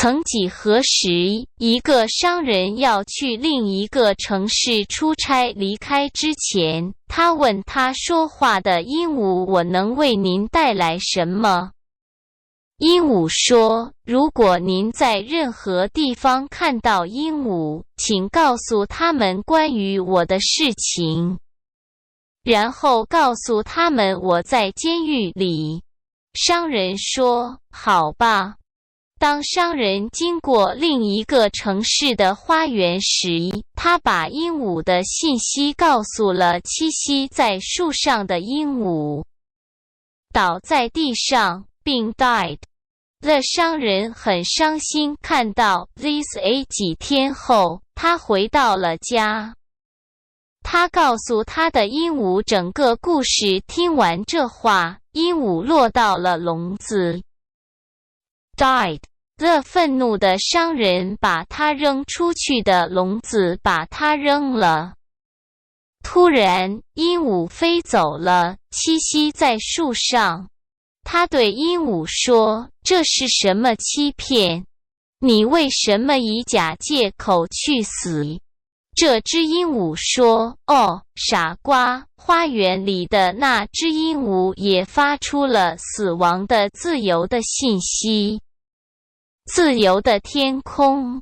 曾几何时，一个商人要去另一个城市出差，离开之前，他问他说话的鹦鹉：“我能为您带来什么？”鹦鹉说：“如果您在任何地方看到鹦鹉，请告诉他们关于我的事情，然后告诉他们我在监狱里。”商人说：“好吧。”当商人经过另一个城市的花园时，他把鹦鹉的信息告诉了栖息在树上的鹦鹉，倒在地上并 died。The 商人很伤心看到 this。 几天后，他回到了家。他告诉他的鹦鹉整个故事。听完这话，鹦鹉落到了笼子 died。 The 愤怒的商人把他扔出去的笼子把他扔了。突然，鹦鹉飞走了，栖息在树上。他对鹦鹉说：“这是什么欺骗？你为什么以假借口去死？”这只鹦鹉说：“哦，傻瓜，花园里的那只鹦鹉也发出了死亡的自由的信息。自由的天空。”